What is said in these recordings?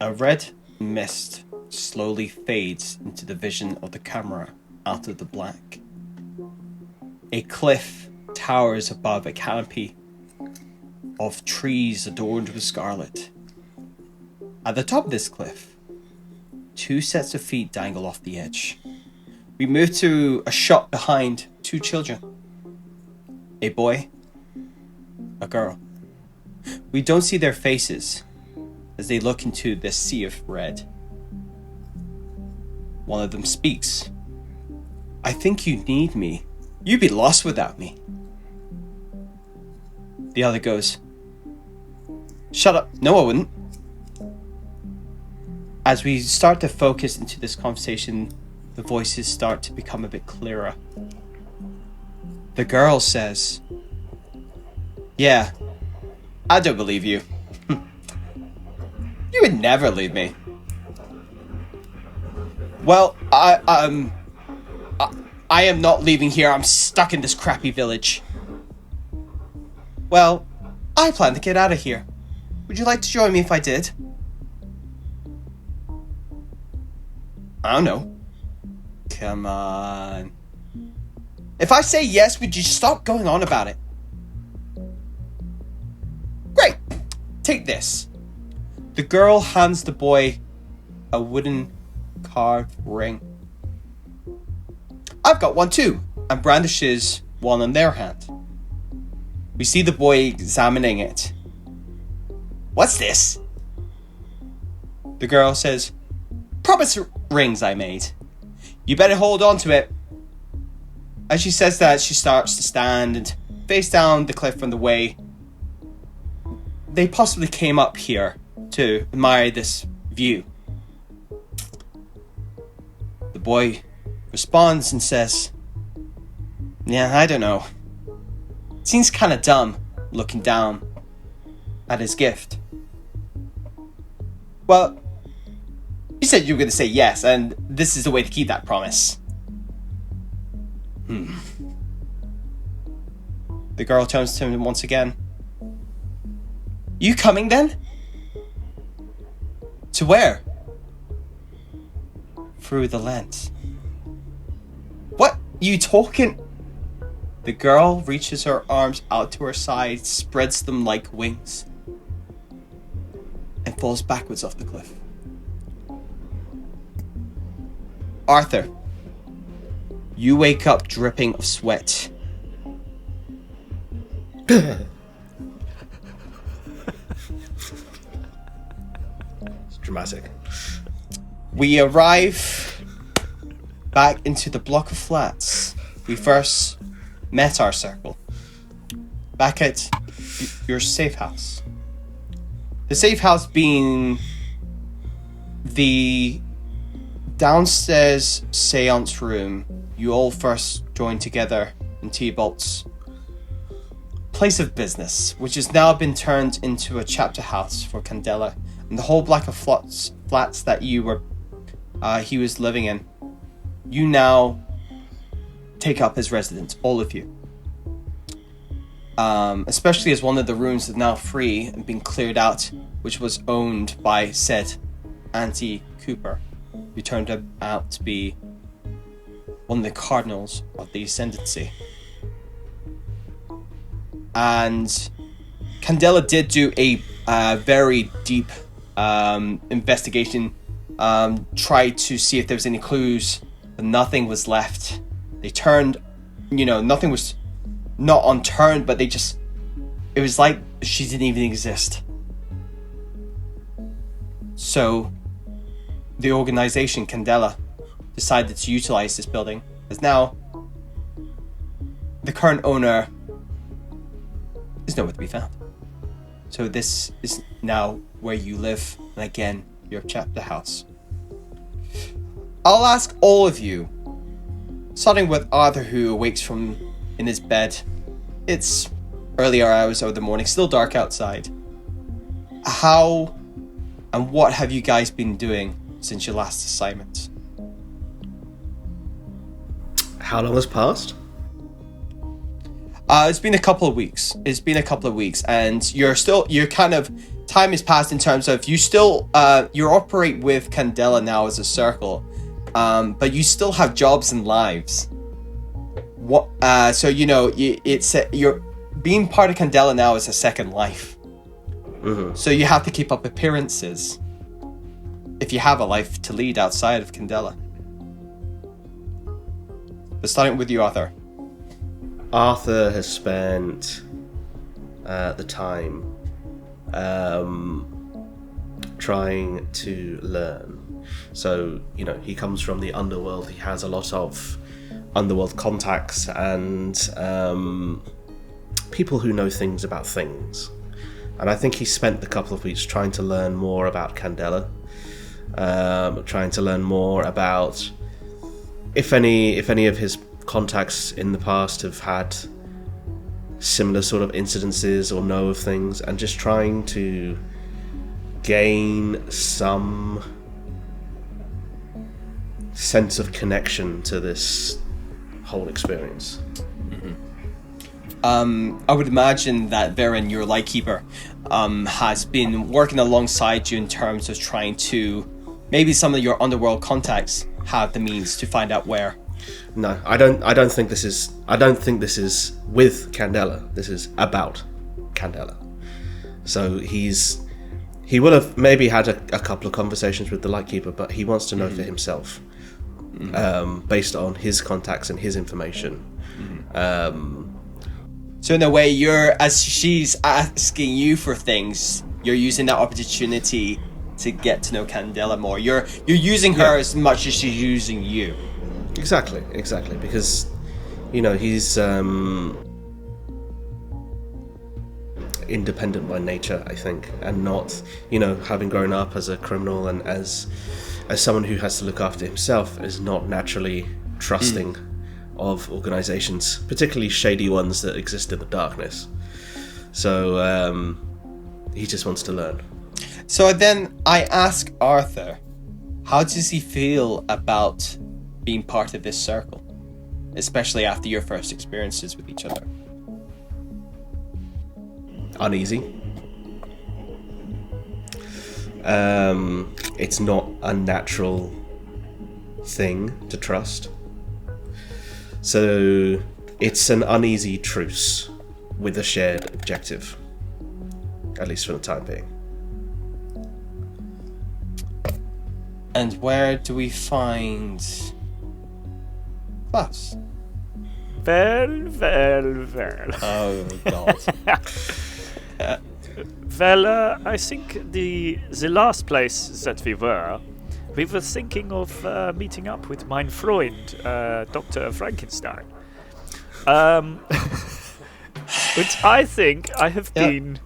A red mist slowly fades into the vision of the camera out of the black. A cliff towers above a canopy of trees adorned with scarlet. At the top of this cliff, two sets of feet dangle off the edge. We move to a shot behind two children. A boy, a girl. We don't see their faces as they look into this sea of red. One of them speaks. I think you need me. You'd be lost without me. The other goes, shut up. No, I wouldn't. As we start to focus into this conversation, the voices start to become a bit clearer. The girl says, yeah, I don't believe you. You would never leave me. Well, I am not leaving here. I'm stuck in this crappy village. Well, I plan to get out of here. Would you like to join me if I did? I don't know. Come on. If I say yes, would you stop going on about it? Great. Take this. The girl hands the boy a wooden carved ring. I've got one too, and brandishes one in their hand. We see the boy examining it. What's this? The girl says, promise rings I made. You better hold on to it. As she says that, she starts to stand and face down the cliff from the way they possibly came up here to admire this view. The boy responds and says, yeah, I don't know. It seems kind of dumb looking down at his gift. Well, you said you were going to say yes, and this is the way to keep that promise. The girl turns to him once again. You coming then? To where? Through the lens. What? You talking? The girl reaches her arms out to her side, spreads them like wings, and falls backwards off the cliff. Arthur, you wake up dripping of sweat. It's dramatic. We arrive back into the block of flats we first met our circle. Back at your safe house. The safe house being the downstairs seance room you all first joined together in T-Bolt's place of business, which has now been turned into a chapter house for Candela, and the whole block of flats that he was living in, you now take up as residence, all of you. Especially as one of the rooms is now free and being cleared out, which was owned by said Auntie Cooper, who turned out to be one of the cardinals of the Ascendancy. And Candela did do a very deep investigation, tried to see if there was any clues, but nothing was left. They turned, nothing was not unturned, but it was like she didn't even exist. So the organization, Candela, decided to utilize this building, as now the current owner is nowhere to be found. So this is now where you live, and again, your chapter house. I'll ask all of you, starting with Arthur, who awakes in his bed. It's earlier hours of the morning, still dark outside. How and what have you guys been doing since your last assignment? How long has passed? It's been a couple of weeks. And you're kind of, time has passed in terms of you still, you operate with Candela now as a circle, but you still have jobs and lives. So you're being part of Candela now is a second life. Mm-hmm. So you have to keep up appearances if you have a life to lead outside of Candela. But starting with you, Arthur. Arthur has spent the time trying to learn. So, he comes from the underworld. He has a lot of underworld contacts and people who know things about things. And I think he spent the couple of weeks trying to learn more about Candela, trying to learn more about if any of his contacts in the past have had similar sort of incidences or know of things, and just trying to gain some sense of connection to this whole experience. I would imagine that Varen, your lightkeeper, has been working alongside you in terms of trying to, maybe some of your underworld contacts have the means to find out where. No, I don't think this is with Candela. This is about Candela. So he will have maybe had a couple of conversations with the lightkeeper, but he wants to know for himself, based on his contacts and his information. So in a way, as she's asking you for things, you're using that opportunity to get to know Candela more. You're using her as much as she's using you. Exactly, because he's independent by nature, I think, and not, having grown up as a criminal and as someone who has to look after himself, is not naturally trusting of organizations, particularly shady ones that exist in the darkness. So he just wants to learn. So then I ask Arthur, how does he feel about being part of this circle, especially after your first experiences with each other? Uneasy. It's not a natural thing to trust. So it's an uneasy truce with a shared objective, at least for the time being. And where do we find Klaus? Well. Oh God. Well, I think the last place that we were thinking of meeting up with mein Freund, Dr. Frankenstein. And I think I have been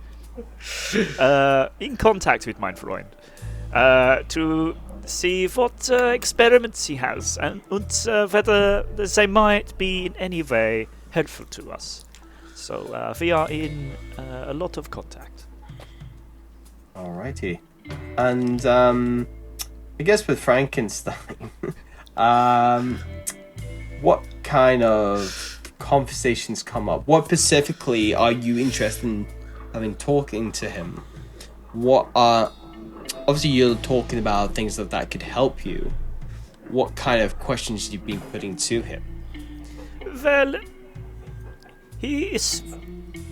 in contact with mein Freund to see what experiments he has and whether they might be in any way helpful to us. So we are in a lot of contact. Alrighty. And I guess with Frankenstein, what kind of conversations come up? What specifically are you interested in talking to him? What obviously you're talking about things that could help you. What kind of questions you've been putting to him? Well, he is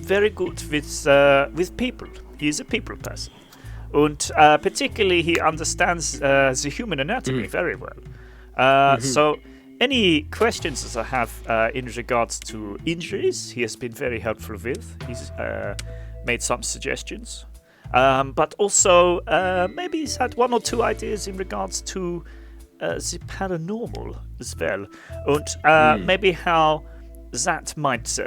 very good with people. He is a people person. And particularly he understands the human anatomy very well. So any questions that I have in regards to injuries, he has been very helpful with. He's made some suggestions. But also maybe he's had one or two ideas in regards to the paranormal as well. And maybe how that might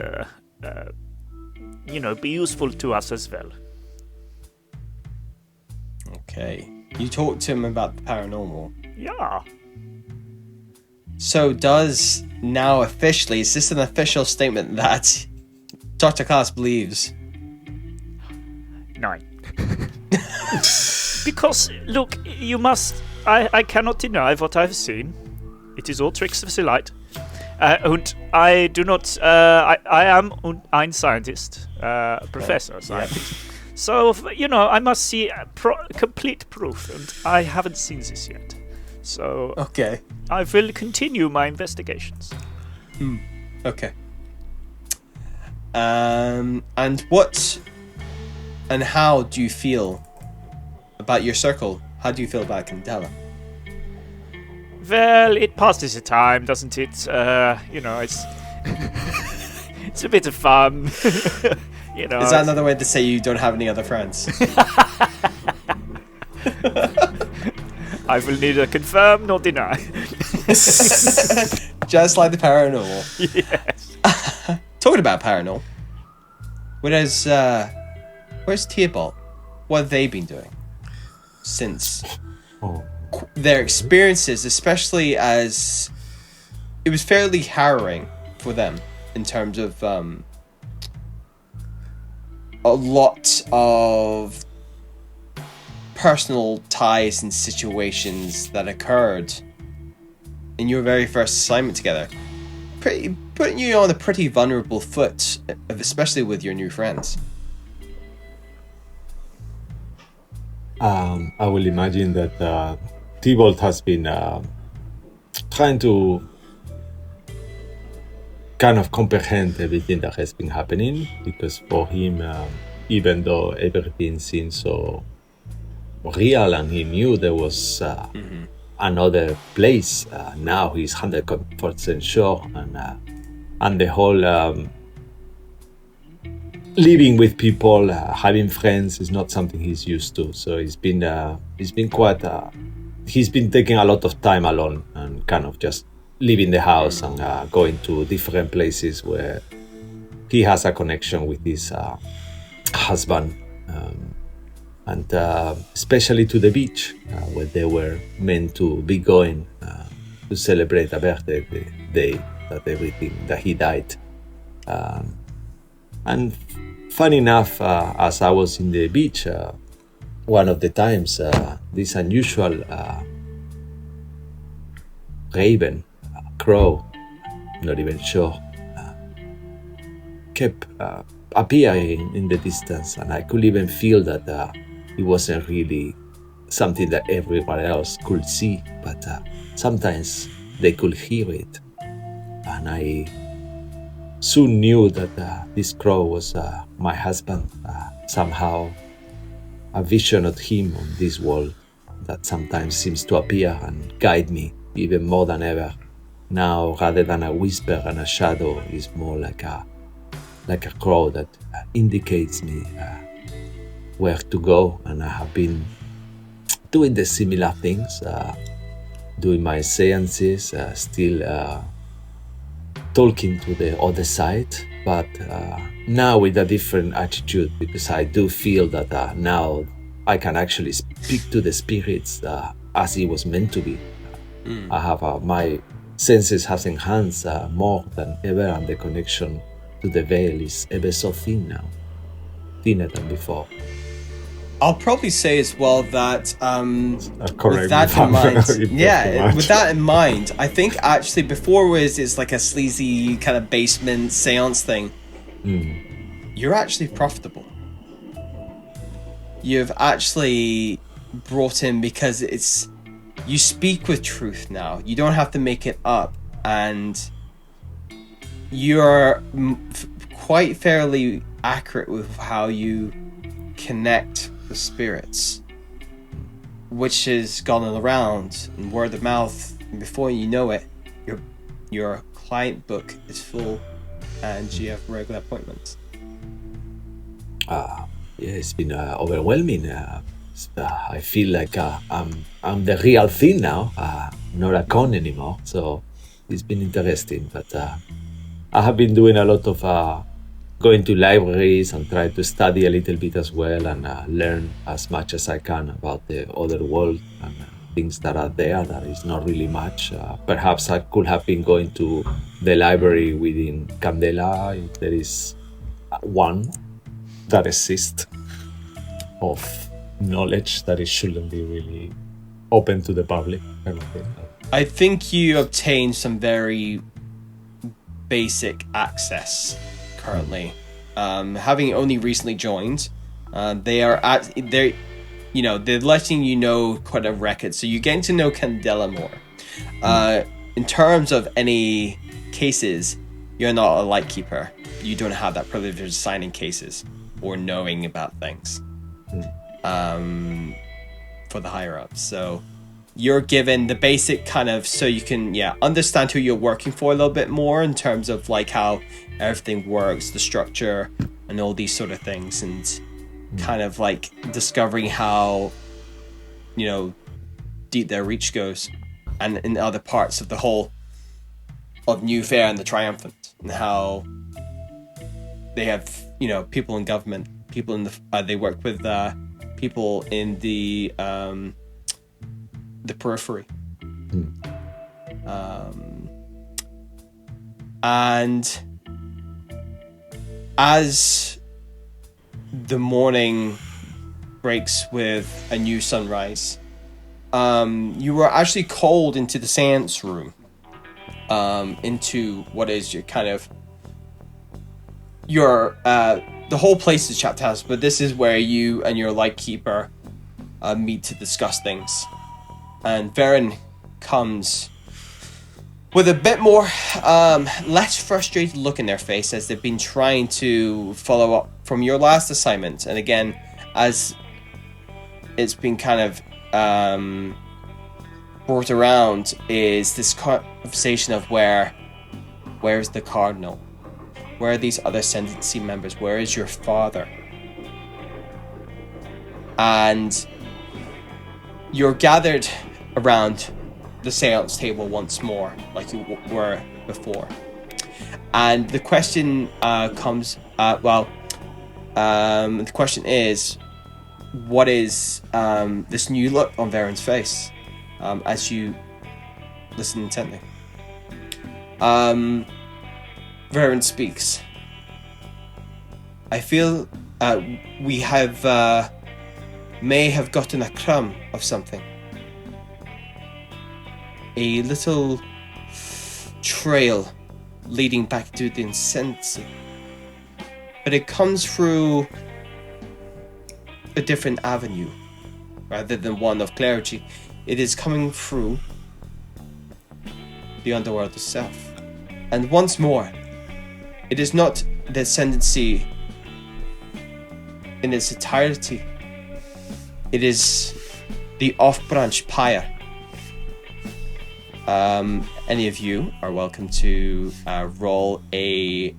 be useful to us as well. Okay. You talked to him about the paranormal. Yeah. So is this an official statement that Dr. Klaus believes? No. Because, look, you must... I cannot deny what I've seen. It is all tricks of the light. And I do not. I am ein scientist, professor scientist. So I must see complete proof, and I haven't seen this yet. So Okay. I will continue my investigations. Okay. And what and how do you feel about your circle? How do you feel about Candela? Well, it passes the time, doesn't it? It's it's a bit of fun. Is that another way to say you don't have any other friends? I will neither confirm nor deny. Just like the paranormal. Yes. Talking about paranormal, where's Theobald? What have they been doing since their experiences, especially as it was fairly harrowing for them in terms of a lot of personal ties and situations that occurred in your very first assignment together, putting you on a pretty vulnerable foot, especially with your new friends. I will imagine that Theobald has been trying to kind of comprehend everything that has been happening, because for him, even though everything seemed so real and he knew there was another place, now he's 100% sure, and the whole living with people, having friends is not something he's used to. So he's been taking a lot of time alone and kind of just leaving the house and going to different places where he has a connection with his husband, and especially to the beach where they were meant to be going to celebrate a birthday, the day that he died. And funny enough, as I was in the beach, one of the times, this unusual raven, crow, not even sure, kept appearing in the distance, and I could even feel that it wasn't really something that everyone else could see, but sometimes they could hear it. And I soon knew that this crow was my husband, somehow a vision of him on this world that sometimes seems to appear and guide me even more than ever. Now, rather than a whisper and a shadow, is more like a crow that indicates me where to go. And I have been doing the similar things, doing my seances, still talking to the other side, but now with a different attitude, because I do feel that now I can actually speak to the spirits as it was meant to be. I have my senses has enhanced more than ever, and the connection to the veil is ever so thin now, thinner than before. I'll probably say as well that with that that in mind, I think actually before it's like a sleazy kind of basement seance thing. You're actually profitable. You've actually brought in, because you speak with truth now. You don't have to make it up, and you're quite fairly accurate with how you connect the spirits, which has gone around and word of mouth, and before you know it, your client book is full and you have regular appointments. It's been overwhelming. I feel like I'm the real thing now, not a con anymore. So it's been interesting, but I have been doing a lot of going to libraries and try to study a little bit as well, and learn as much as I can about the other world and things that are there. That is not really much. Perhaps I could have been going to the library within Candela, if there is one that exists, of knowledge that it shouldn't be really open to the public kind of thing. I think you obtained some very basic access currently. Having only recently joined, they're letting you know quite a record, so you're getting to know Candela more. In terms of any cases, you're not a lightkeeper. You don't have that privilege of signing cases or knowing about things for the higher ups. So you're given the basic kind of, so you can understand who you're working for a little bit more in terms of like how everything works, the structure, and all these sort of things, and kind of like discovering how deep their reach goes, and in other parts of the whole of New Fair and the Triumphant, and how they have people in government, people in the they work with people in the periphery. And as the morning breaks with a new sunrise, you were actually called into the seance room, into what is your kind of the whole place is Chapter House, but this is where you and your lightkeeper meet to discuss things. And Varen comes with a bit more less frustrated look in their face, as they've been trying to follow up from your last assignment. And again, as it's been kind of brought around, is this conversation of where is the Cardinal? Where are these other Ascendancy members? Where is your father? And you're gathered around the seance table once more, like you were before. And the question comes, the question is, what is this new look on Varen's face as you listen intently? Varen speaks. I feel we may have gotten a crumb of something. A little trail leading back to the Incense. But it comes through a different avenue rather than one of clergy. It is coming through the underworld itself. And once more, it is not the Ascendancy in its entirety. It is the off-branch pyre. Any of you are welcome to roll a...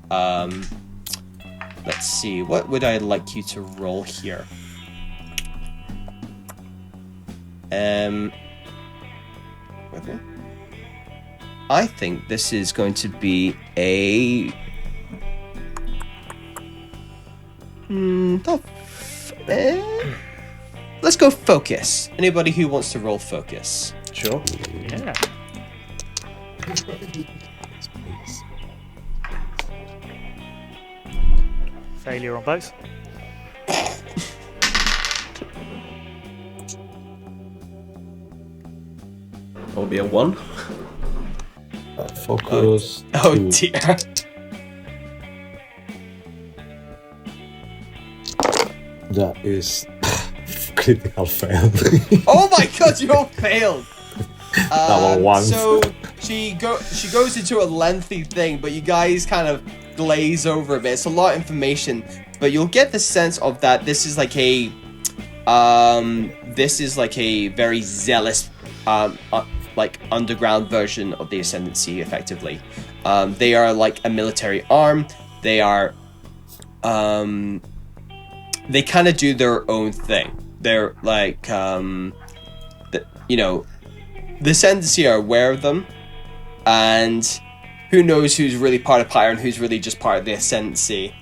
let's see, what would I like you to roll here? I think this is going to be a... let's go focus. Anybody who wants to roll focus? Sure. Yeah. Failure on both. Will be a 1. Focus. Oh 2. dear. That is critical fail. Oh my god, you all failed. Double one. So she goes into a lengthy thing, but you guys kind of glaze over a bit. It's a lot of information, but you'll get the sense of that this is like a very zealous like underground version of the Ascendancy, effectively. They are like a military arm. They are they kind of do their own thing. They're like the Ascendancy are aware of them, and who knows who's really part of Pyre and who's really just part of the Ascendancy.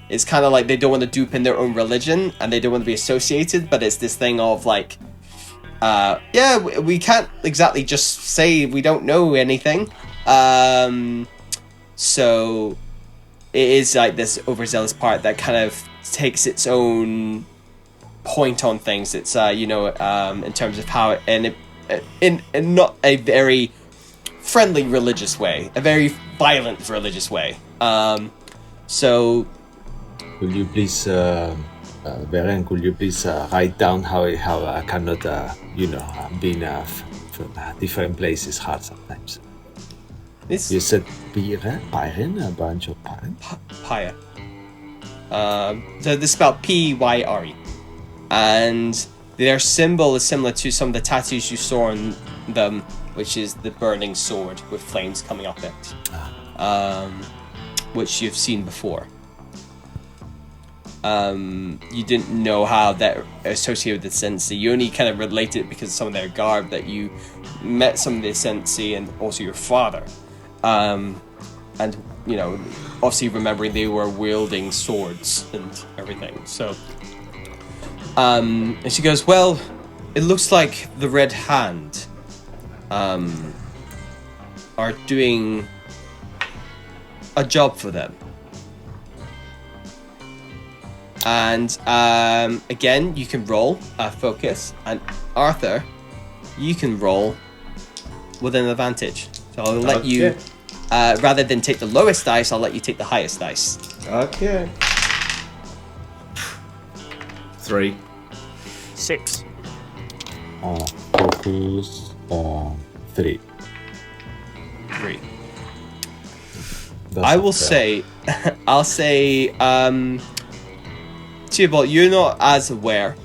It's kind of like they don't want to dupe in their own religion, and they don't want to be associated, but it's this thing of like, we can't exactly just say we don't know anything. So it is like this overzealous part that kind of takes its own point on things. It's in terms of how it, and in not a very friendly religious way, a very violent religious way. So, Could you please, Beren, could you please write down how I cannot, being from different places hard sometimes. this You said Pyren, a bunch of Pyren? Paya. So this is spelled Pyre, and their symbol is similar to some of the tattoos you saw on them, which is the burning sword with flames coming up it, which you've seen before. You didn't know how that associated with the Sensi. You only kind of related it because of some of their garb, that you met some of the Sensi and also your father. And, you know, obviously remembering they were wielding swords and everything. So, and she goes, well, it looks like the Red Hand are doing a job for them. And again, you can roll focus, and Arthur, you can roll with an advantage. So I'll let you, rather than take the lowest dice, I'll let you take the highest dice. Okay. 3. 6. Focus 3. 3. That's I will fair. say, I'll say, Tybalt, you're not as aware.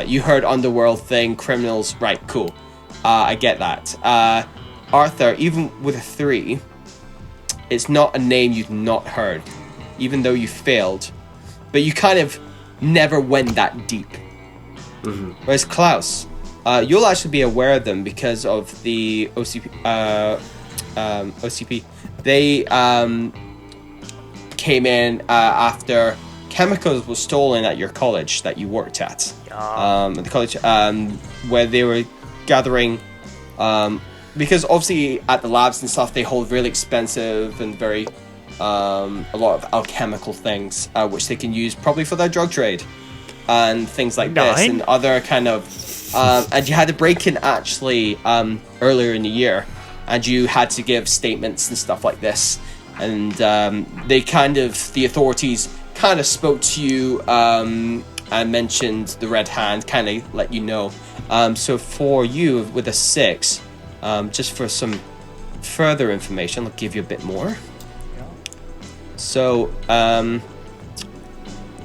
You heard underworld thing, criminals, right? Cool. I get that. Arthur, even with a 3, it's not a name you've not heard, even though you failed. But you kind of never went that deep. Mm-hmm. Whereas Klaus, you'll actually be aware of them because of the OCP. OCP. They came in after chemicals were stolen at your college that you worked at. At the college where they were gathering, because obviously at the labs and stuff they hold really expensive and very a lot of alchemical things, which they can use probably for their drug trade and things like this and other kind of and you had to break in actually earlier in the year, and you had to give statements and stuff like this, and the authorities kind of spoke to you and mentioned the Red Hand, kind of let you know. So for you with a 6, just for some further information, I'll give you a bit more. So,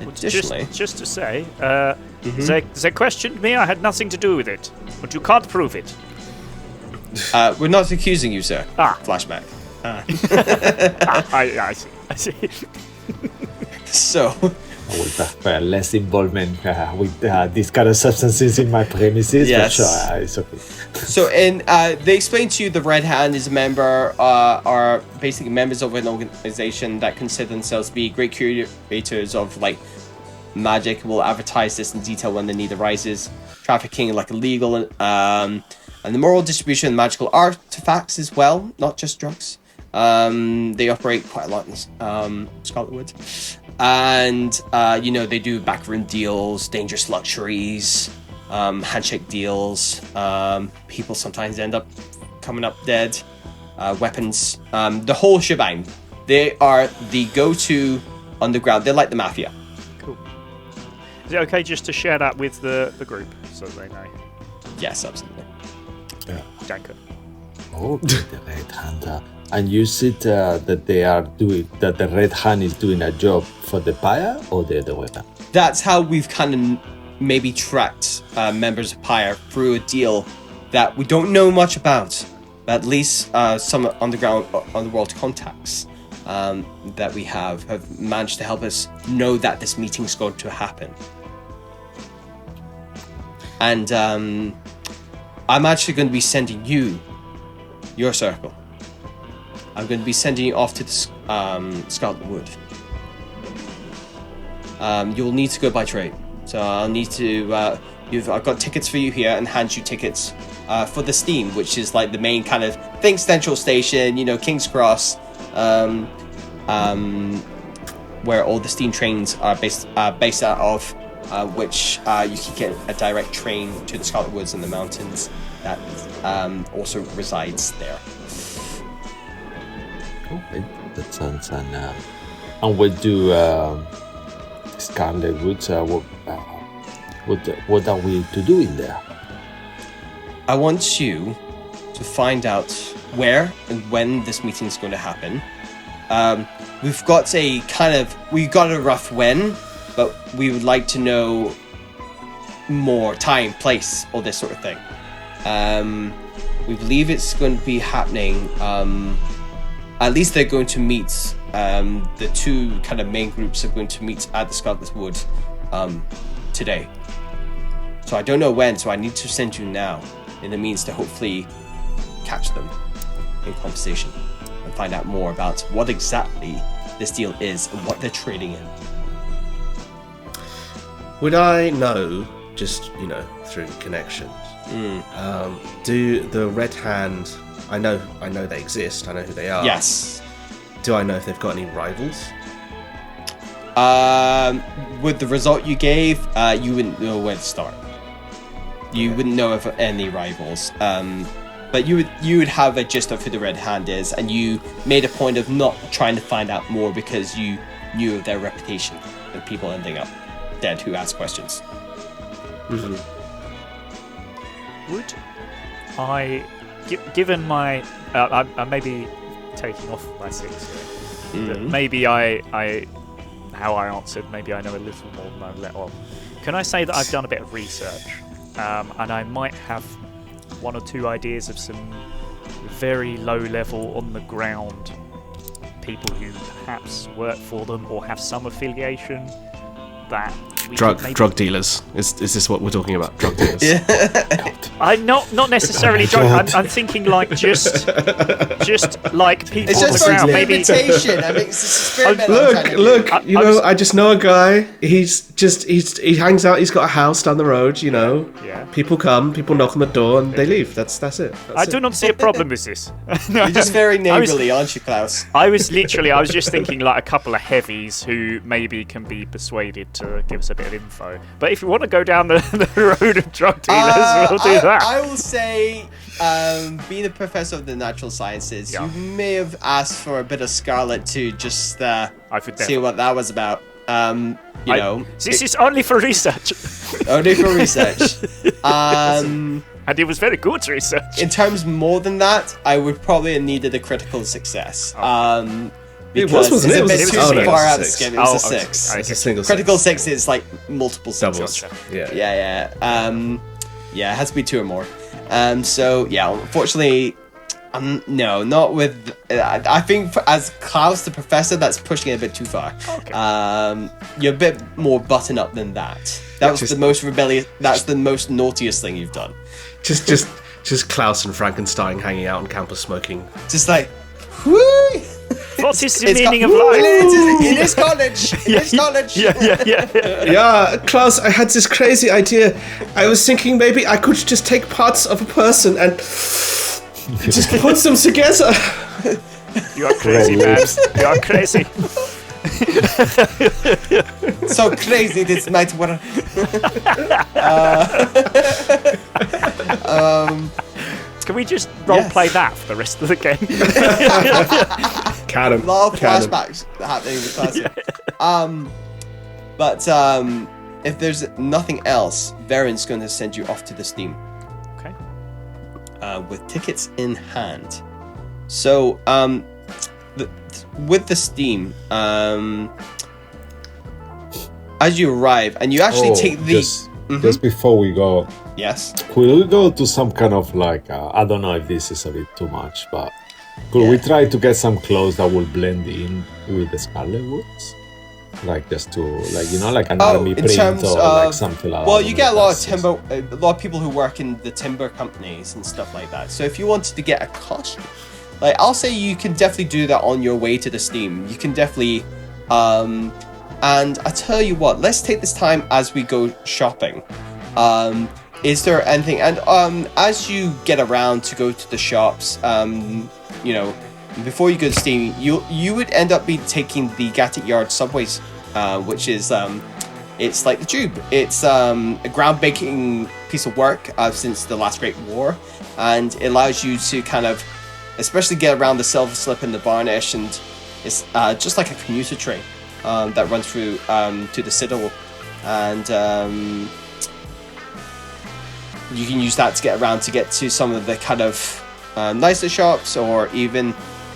additionally, just to say, they questioned me. I had nothing to do with it, but you can't prove it. we're not accusing you, sir. Flashback. I see. So, I would prefer less involvement with these kind of substances in my premises. Yes. But sure, it's okay. So, they explained to you the Red Hand is a member, are basically members of an organization that consider themselves to be great curators of like magic. Will advertise this in detail when the need arises. Trafficking like illegal, and the moral distribution of magical artifacts as well, not just drugs. They operate quite a lot in Scarlet Woods. And, they do backroom deals, dangerous luxuries, handshake deals. People sometimes end up coming up dead. Weapons, the whole shebang. They are the go-to underground. They're like the mafia. Cool. Is it okay just to share that with the group so they know? Yes, absolutely. Yeah. Danko. Oh, the Red Hand. And you said that the Red Hand is doing a job for the Pyre or the other way around? That's how we've kind of maybe tracked members of Pyre through a deal that we don't know much about, but at least some underworld contacts that we have managed to help us know that this meeting's going to happen. And I'm actually going to be sending you your circle. I'm going to be sending you off to the Scarlet Wood. You'll need to go by train. So I'll need to... I've got tickets for you here and hand you tickets for the Steam, which is like the main kind of... Think Central Station, King's Cross, where all the Steam trains are based out of, which you can get a direct train to the Scarlet Woods and the mountains. that also resides there. Okay, that sounds and what do Scarlet Woods? What are we to do in there? I want you to find out where and when this meeting is going to happen. We've got a rough when, but we would like to know more time, place, all this sort of thing. We believe it's going to be happening. At least they're going to meet. The two kind of main groups are going to meet at the Scarlet Wood today. So I don't know when. So I need to send you now, in the means to hopefully catch them in conversation and find out more about what exactly this deal is and what they're trading in. Would I know, just, through connections, do the Red Hand, I know they exist, I know who they are. Yes. Do I know if they've got any rivals? With the result you gave, you wouldn't know where to start. You wouldn't know of any rivals. But you would have a gist of who the Red Hand is, and you made a point of not trying to find out more because you knew of their reputation and people ending up dead who ask questions. Mm-hmm. Would I, given my, I may be taking off my 6 here, but maybe how I answered, maybe I know a little more than I let on. Can I say that I've done a bit of research, and I might have 1 or 2 ideas of some very low level, on the ground people who perhaps work for them or have some affiliation that we drug dealers. Is this what we're talking about? Drug dealers. I'm not necessarily drug. I'm thinking like just like people It's on just the ground. Maybe invitation. I mean, it's experimental. Look. I just know a guy. He hangs out. He's got a house down the road. Yeah. People come. People knock on the door, and they leave. That's it. I do not see a problem with this. You're just very neighbourly, aren't you, Klaus? I was just thinking like a couple of heavies who maybe can be persuaded to give us a bit of info. But if you want to go down the road of drug dealers, we'll do that. I will say, being a professor of the natural sciences, you may have asked for a bit of Scarlet to just see what that was about. This is only for research. Only for research. And it was very good research. In terms more than that, I would probably have needed a critical success. Because it's a bit too far out the skin. It was a 6. It's a single critical 6. 6 is like multiple sixes. Doubles. Yeah. Yeah, it has to be 2 or more. So yeah, unfortunately, no, not with. I think as Klaus, the professor, that's pushing it a bit too far. Okay. You're a bit more button up than that. That was the most rebellious. That's the most naughtiest thing you've done. Just Klaus and Frankenstein hanging out on campus smoking. Just like, whoo! What is the meaning of life? It is college. It is college. Yeah, Klaus, I had this crazy idea. I was thinking maybe I could just take parts of a person and just put them together. You are crazy, man. You are crazy. So crazy this might work. Can we just role-play that for the rest of the game? Canon. A lot of flashbacks happening in the class. If there's nothing else, Varen's going to send you off to the Steam. Okay. With tickets in hand. So, with the Steam, as you arrive, and you actually take the... Just before we go, yes, could we go to some kind of like, I don't know if this is a bit too much, but could we try to get some clothes that will blend in with the Scarlet Woods? Like just to, like an army print or like something like that. Well, you get a lot of people who work in the timber companies and stuff like that. So if you wanted to get a costume, like I'll say you can definitely do that on your way to the Steam. You can definitely, and I tell you what, let's take this time as we go shopping. Is there anything? And as you get around to go to the shops, before you go to Steam, you would end up taking the Gatwick Yard subways, which is a It's like the Tube. It's a groundbreaking piece of work since the last Great War, and it allows you to kind of, especially get around the Silver Slip and the Varnish, and it's just like a commuter train that runs through to the Citadel, and you can use that to get around to get to some of the kind of nicer shops, or even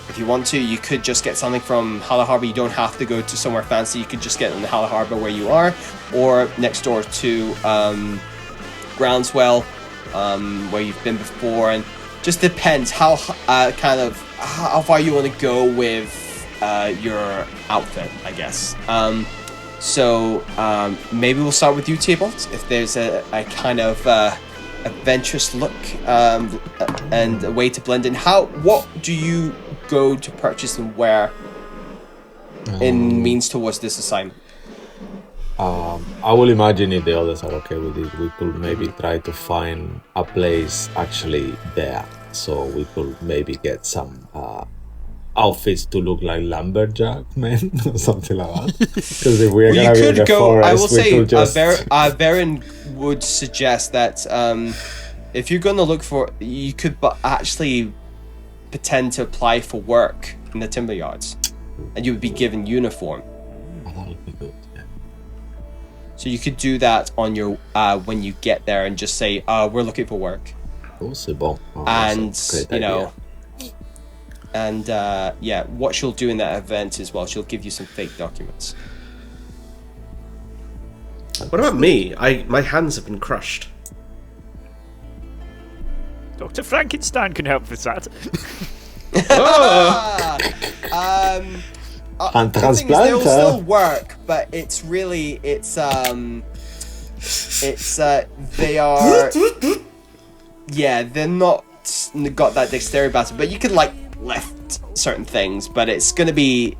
if you want to, you could just get something from Halle Harbor. You don't have to go to somewhere fancy. You could just get it in the Halle Harbor where you are, or next door to Groundswell, where you've been before, and just depends how how far you want to go with your outfit, I guess. So maybe we'll start with you, Tybalt, if there's a kind of adventurous look and a way to blend in. What do you go to purchase and where in means towards this assignment? I will imagine if the others are okay with it, we could maybe try to find a place actually there, so we could maybe get some outfits to look like lumberjack men or something like that. Because if we're gonna be in the forest, I will say, just... Varen would suggest that if you're going to look for, you could actually pretend to apply for work in the timber yards, and you would be given uniform. Oh, that would be good. Yeah. So you could do that on your when you get there, and just say, "We're looking for work." Possible. And you know, and what she'll do in that event as well, she'll give you some fake documents. What about me? My hands have been crushed. Dr. Frankenstein can help with that. And the thing is, they'll still work, but it's really they are they're not got that dexterity about it, but you can like lift certain things, but it's gonna be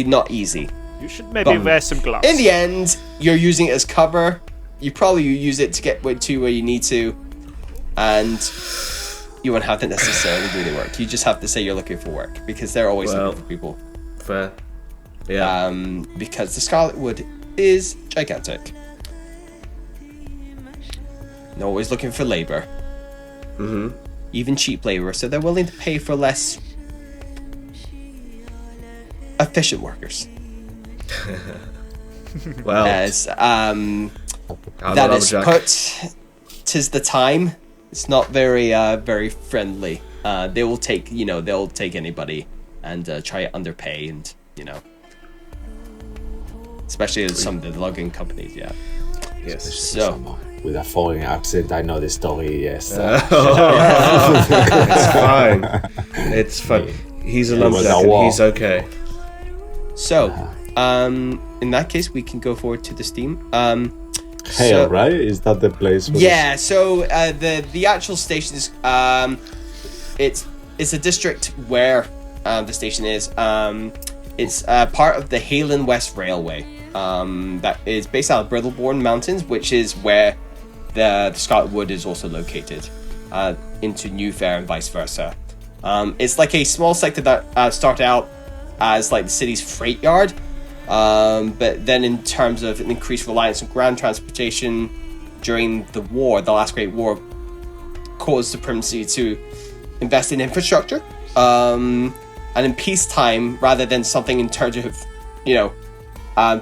not easy. You should maybe wear some gloves. In the end, you're using it as cover. You probably use it to get to where you need to, and you won't have to necessarily do the work. You just have to say you're looking for work, because they're always looking for people. Fair. Yeah. Because the Scarlet Wood is gigantic. They're always looking for labor. Mm-hmm. Even cheap labor, so they're willing to pay for less efficient workers. Well, as that is put, 'tis the time. It's not very very friendly. They will take they'll take anybody and try to underpay, and especially some of the logging companies. Yeah. Yes. So with a foreign accent, I know the story. Yes. It's fine. It's fine. He's a lumberjack. He's okay. So, in that case, we can go forward to the Steam. Hale, right? Is that the place? Yeah. So the actual station is it's a district where the station is. It's part of the Halen West Railway. That is based out of Brittleborn Mountains, which is where the Scarlet Wood is also located, into New Fair and vice versa. It's like a small sector that started out as like the city's freight yard, but then in terms of an increased reliance on ground transportation during the war, the last Great War, caused supremacy to invest in infrastructure, and in peacetime, rather than something in terms of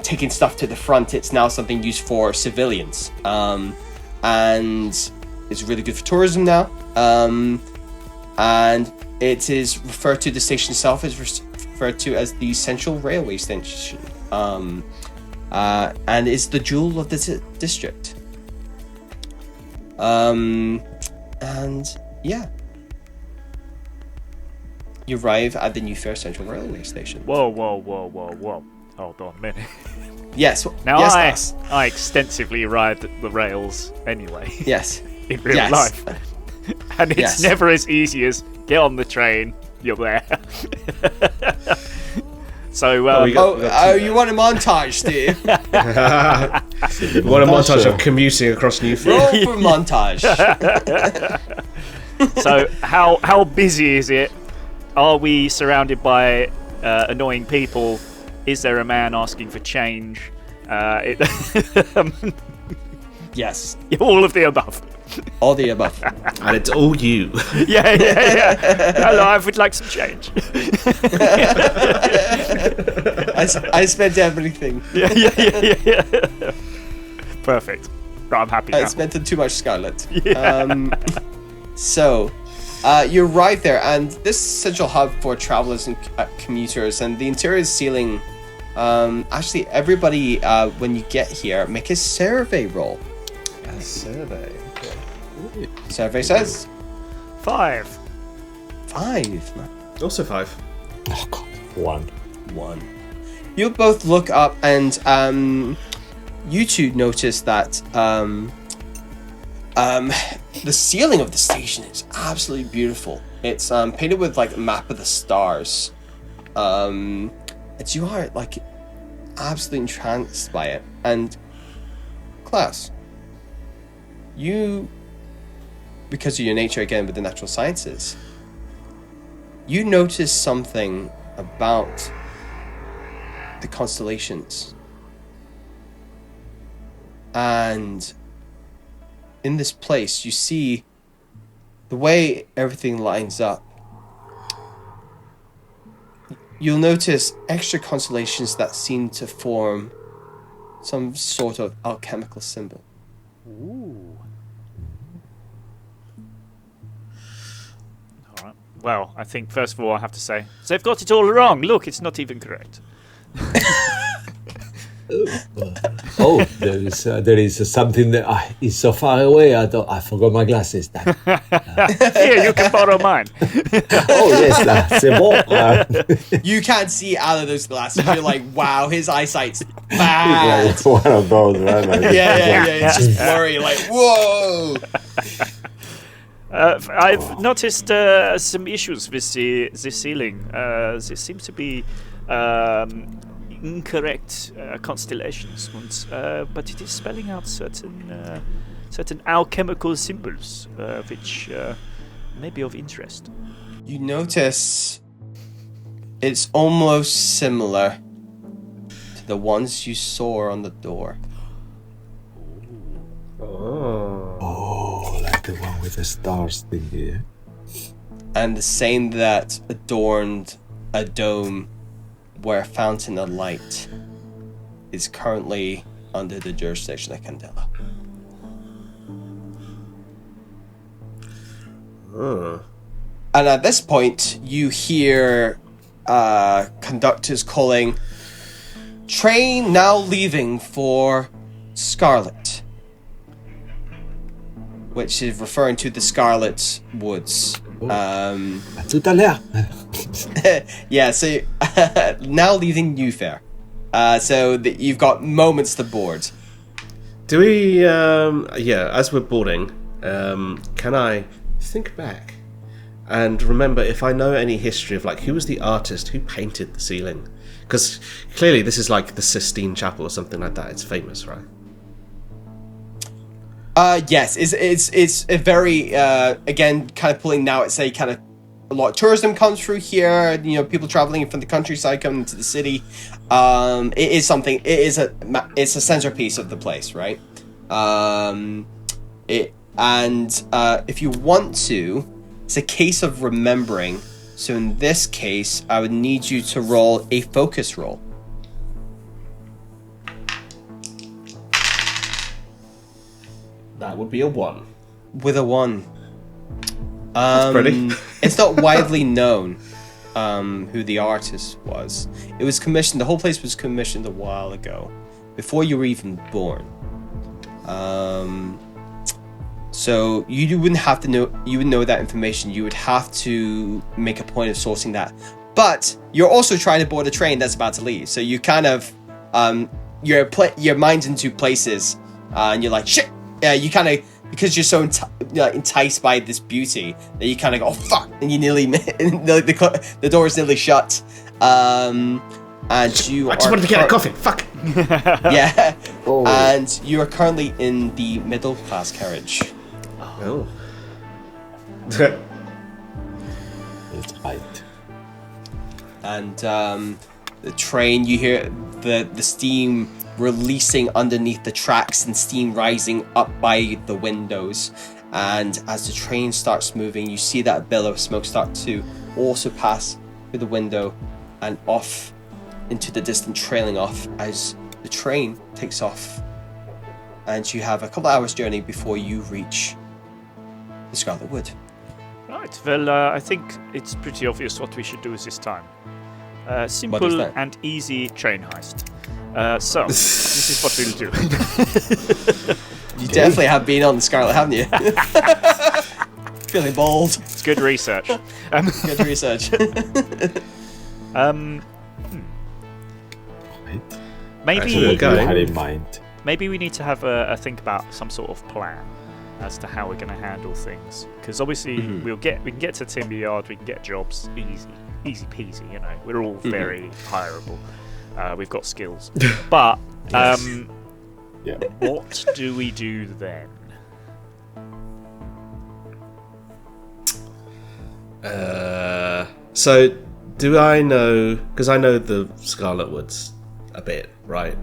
taking stuff to the front, it's now something used for civilians, and it's really good for tourism now, and it is referred to, the station itself is referred to as the Central Railway Station, and it's the jewel of the district. And yeah, you arrive at the New Fair Central Railway Station. Whoa. Hold on a minute. Yes. Now yes, I extensively ride the rails anyway. Yes. In real life. And it's never as easy as get on the train, you're there. So, you want a montage, Steve? You want a montage of commuting across New Fair? Roll for montage. So, how busy is it? Are we surrounded by annoying people? Is there a man asking for change? Yes, All of the above. all the above. And it's all you. Yeah. Hello, I would like some change. I spent everything. Yeah. Perfect. I'm happy I now. spent too much Scarlet. So, you arrive there, and this is a central hub for travelers and commuters, and the interior ceiling. Actually, everybody, when you get here, make a survey roll. A survey. Okay. Survey says 5. 5. Also 5. Oh god, 1. 1. You both look up, and you two notice that the ceiling of the station is absolutely beautiful. It's painted with like a map of the stars. And you are like absolutely entranced by it. And class, you, because of your nature again with the natural sciences, you notice something about the constellations. And in this place, you see the way everything lines up. You'll notice extra constellations that seem to form some sort of alchemical symbol. Ooh. All right. Well, I think first of all I have to say they've got it all wrong. Look, it's not even correct. Oh, there is something that is so far away. I forgot my glasses. Here, you can borrow mine. Oh yes, c'est bon. You can't see out of those glasses. You're like, wow, his eyesight's bad. It's one of those, right? Yeah. It's just blurry. Like, whoa. I've noticed some issues with the ceiling. There seems to be incorrect constellations, but it is spelling out certain alchemical symbols, which may be of interest. You notice it's almost similar to the ones you saw on the door. Oh, like the one with the stars thingy. And the same that adorned a dome where a fountain of light is currently under the jurisdiction of Candela. And at this point, you hear conductors calling, "Train now leaving for Scarlet," which is referring to the Scarlet Woods. Tout à l'heure. Yeah, so now leaving New Fair. So that you've got moments to board. Do we, as we're boarding, can I think back and remember if I know any history of, like, who was the artist who painted the ceiling? Because clearly this is like the Sistine Chapel or something like that. It's famous, right? Yes, it's a very, again, kind of pulling now, it's a kind of, a lot of tourism comes through here, you know, people traveling from the countryside coming to the city. It is something, it's a centerpiece of the place, right? If you want to, it's a case of remembering. So in this case, I would need you to roll a focus roll. That would be a 1. With a 1. That's pretty. It's not widely known who the artist was. It was commissioned, the whole place was commissioned a while ago, before you were even born. So you wouldn't have to know, you would know that information. You would have to make a point of sourcing that. But you're also trying to board a train that's about to leave. So you kind of, your mind's in two places, and you're like, shit! Yeah, you kind of, because you're so enticed by this beauty, that you kind of go, oh fuck, and you nearly, the door is nearly shut. And you I just wanted to get a coffee. Fuck. Yeah. Oh. And you are currently in the middle class carriage. Oh. It's right. And the train, you hear the steam releasing underneath the tracks and steam rising up by the windows. And as the train starts moving, you see that billow of smoke start to also pass through the window and off into the distant, trailing off as the train takes off. And you have a couple hours journey before you reach the Scarlet Wood. Right, well, I think it's pretty obvious what we should do this time. Simple and easy train heist. So, this is what we'll do. You definitely have been on the Scarlet, haven't you? Feeling bold. It's good research. Good research. Maybe had in mind. Maybe we need to have a think about some sort of plan as to how we're going to handle things. Because obviously we can get to Timber Yard, we can get jobs easy peasy. You know, we're all very hireable. We've got skills, but what do we do then? So do I know? Because I know the Scarlet Woods a bit, right?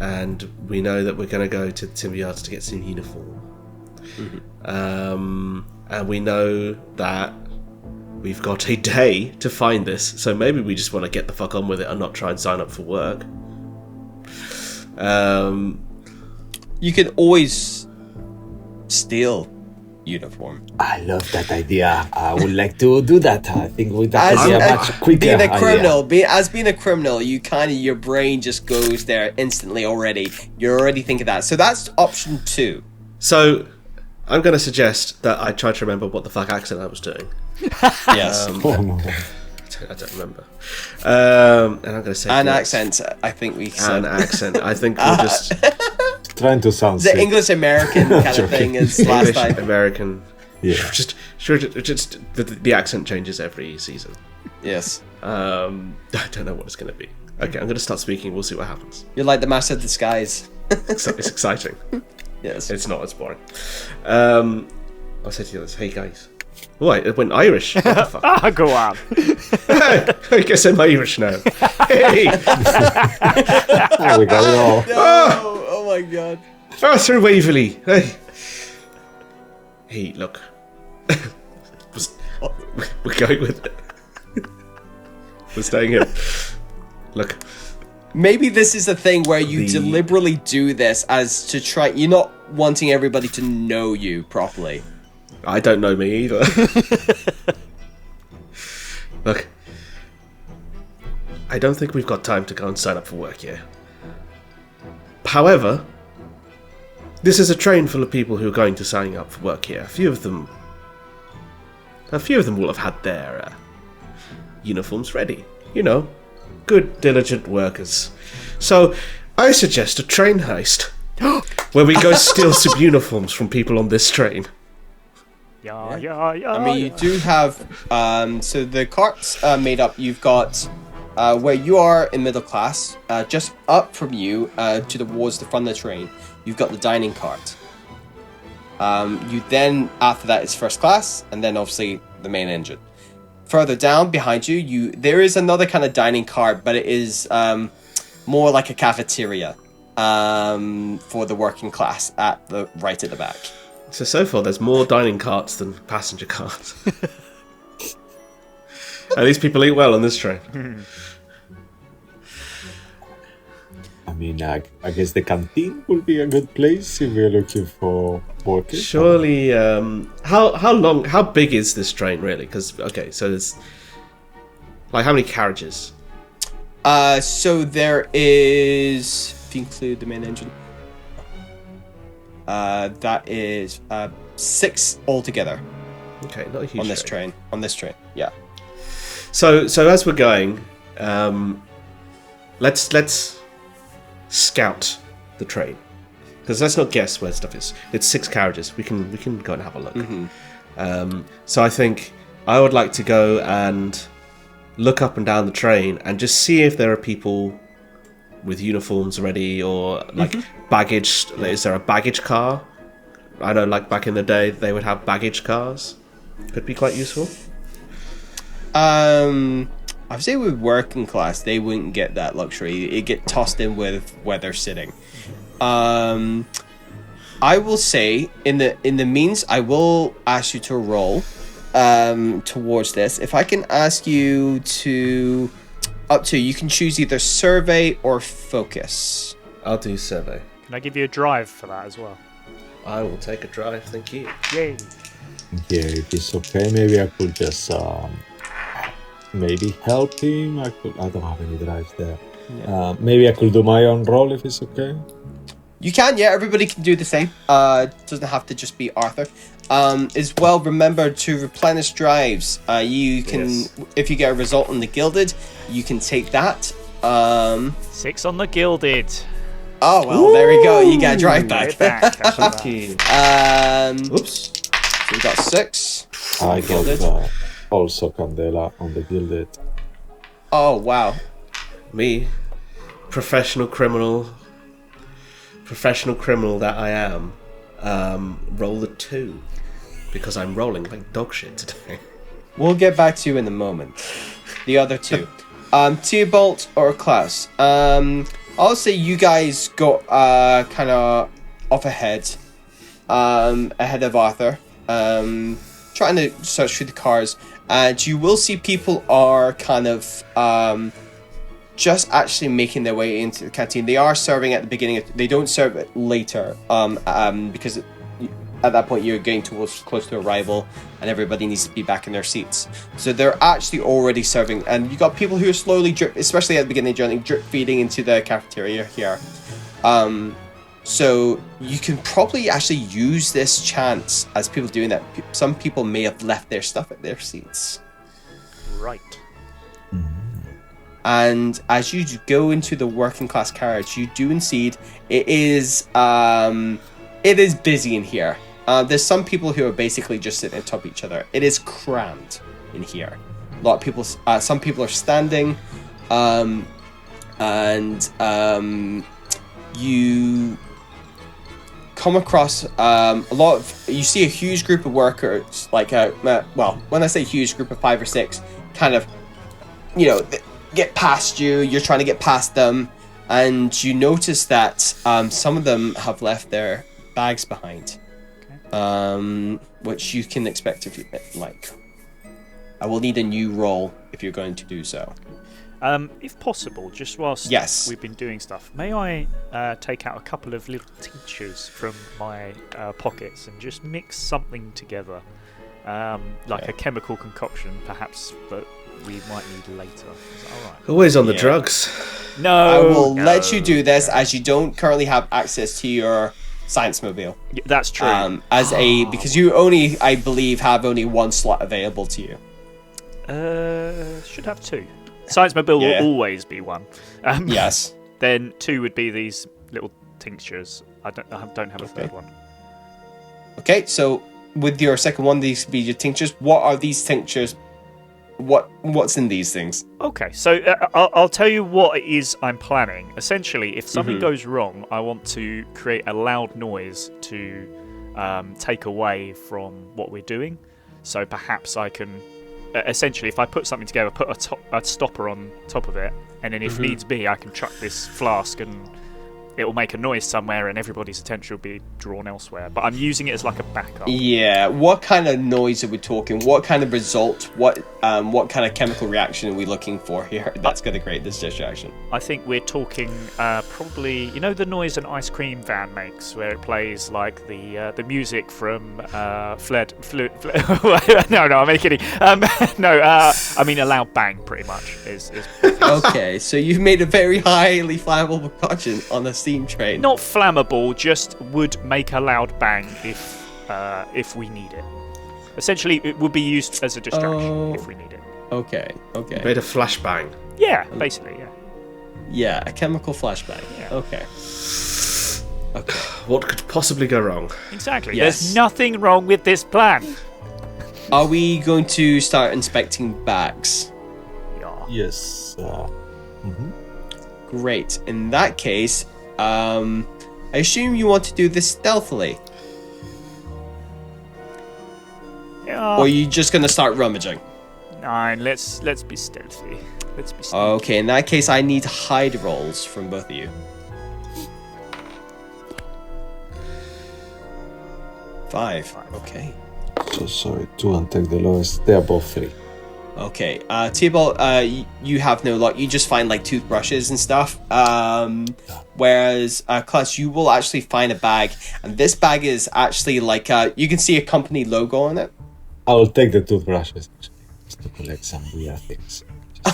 And we know that we're going to go to Timber Yards to get some uniform. And we know that we've got a day to find this, so maybe we just want to get the fuck on with it and not try and sign up for work. You can always steal uniform. I love that idea. I would like to do that. I think that would be a much quicker being a criminal, idea. being a criminal, you kind of, your brain just goes there instantly already. You're already thinking that. So that's option 2. So I'm going to suggest that I try to remember what the fuck accent I was doing. Yes. I don't remember. And I'm going to say... accent, I think we said. An accent. I think we'll just... Trying to sound the English-American kind of thing is last time. English-American. Yeah. Just the accent changes every season. Yes. I don't know what it's going to be. Okay, I'm going to start speaking. We'll see what happens. You're like the Master of Disguise. It's exciting. Yes. It's not. It's boring. I'll say to you this. Hey, guys. Oh, it went Irish. What the fuck? Go on. I guess I'm Irish now. Hey! We got it all. No! Oh my god. Arthur Waverley. Hey. Hey, look. We're going with it. We're staying here. Look. Maybe this is a thing where you deliberately do this as to try... You're not wanting everybody to know you properly. I don't know me either. Look. I don't think we've got time to go and sign up for work here. However, this is a train full of people who are going to sign up for work here. A few of them will have had their uniforms ready. You know, good, diligent workers. So, I suggest a train heist, where we go steal some uniforms from people on this train. Yeah. I mean, you do have... so the carts made up, you've got... where you are in middle class, just up from you, towards the front of the train, you've got the dining cart. You then, after that, it's first class, and then obviously the main engine. Further down behind you, there is another kind of dining cart, but it is more like a cafeteria for the working class right at the back. So far, there's more dining carts than passenger carts. At least people eat well on this train. I mean, I guess the canteen would be a good place if we're looking for workers. Surely, how big is this train really? Because, okay, so there's, like, how many carriages? So there is, if you include the main engine, that is 6 altogether. Okay, not a huge on this train. On this train, yeah. So as we're going, let's scout the train, because let's not guess where stuff is. It's 6 carriages. We can go and have a look. Mm-hmm. So I think I would like to go and look up and down the train and just see if there are people with uniforms ready, or like baggage. Is there a baggage car? I know, like back in the day, they would have baggage cars. Could be quite useful. I'd say with working class, they wouldn't get that luxury. It get tossed in with where they're sitting. I will say in the means, I will ask you to roll towards this. If I can ask you to up to, you can choose either survey or focus. I'll do survey. Can I give you a drive for that as well? I will take a drive, thank you. Yay. Yeah, if it's okay, maybe I could just maybe help him. I don't have any drives there. Yeah. Maybe I could do my own roll if it's okay. You can, yeah. Everybody can do the same. Doesn't have to just be Arthur. As well, remember to replenish drives. You can, if you get a result on the Gilded, you can take that. 6 on the Gilded. Oh well, there we go. You get a drive back. Oops. So we got 6. I got also Candela on the Gilded. Oh wow. Me, professional criminal that I am, roll a 2 because I'm rolling like dog shit today. We'll get back to you in a moment. The other 2, Theobald or Klaus. I'll say you guys got kind of off ahead of Arthur. Trying to search through the cars, and you will see people are kind of just actually making their way into the canteen. They are serving at the beginning. They don't serve it later, because at that point you're getting towards close to arrival, and everybody needs to be back in their seats. So they're actually already serving, and you got people who are slowly drip, especially at the beginning of the journey, drip feeding into the cafeteria here. So you can probably actually use this chance as people doing that. Some people may have left their stuff at their seats. Right. And as you go into the working class carriage, you do indeed, it is busy in here. There's some people who are basically just sitting on top of each other. It is crammed in here. A lot of people, some people are standing, you come across you see a huge group of workers, like when I say huge group of 5 or 6, kind of, get past you. You're trying to get past them, and you notice that some of them have left their bags behind, which you can expect if you like. I will need a new roll if you're going to do so. If possible, just whilst we've been doing stuff, may I take out a couple of little tinctures from my pockets and just mix something together, like a chemical concoction, perhaps, that we might need later. Is that all right? Always on the drugs. No, I will let you do this, as you don't currently have access to your science mobile. Yeah, that's true. Because you only, I believe, have only 1 slot available to you. Should have 2. Science mobile will always be 1. Yes. Then 2 would be these little tinctures. I don't have a third one. Okay, so with your second one, these be your tinctures. What are these tinctures? What's in these things? Okay, so I'll tell you what it is I'm planning. Essentially, if something goes wrong, I want to create a loud noise to take away from what we're doing. So perhaps I can, essentially, if I put something together, put a stopper on top of it, and then if needs be, I can chuck this flask and it will make a noise somewhere and everybody's attention will be drawn elsewhere. But I'm using it as like a backup. Yeah. What kind of noise are we talking? What kind of result? What kind of chemical reaction are we looking for here that's going to create this distraction? I think we're talking probably, the noise an ice cream van makes, where it plays like the music from No, I'm only kidding. I mean a loud bang, pretty much. Is Okay, so you've made a very highly flammable concoction on a steam train. Not flammable, just would make a loud bang if we need it. Essentially, it would be used as a distraction if we need it. Okay. Made a flashbang. Yeah, basically, yeah. Yeah, a chemical flashbang. Yeah. Okay. What could possibly go wrong? Exactly. Yes. There's nothing wrong with this plan. Are we going to start inspecting bags? Yeah. Yes. Great. In that case, I assume you want to do this stealthily. Yeah. Or are you just going to start rummaging? Nine. Let's be stealthy. Let's be sneaky. Okay, in that case, I need hide rolls from both of you. 5. Okay. So sorry, 2 and take the lowest. They are both 3. Okay. Tybalt, you have no luck. You just find like toothbrushes and stuff. Whereas Clutch, you will actually find a bag, and this bag is actually like you can see a company logo on it. I will take the toothbrushes actually, just to collect some weird things.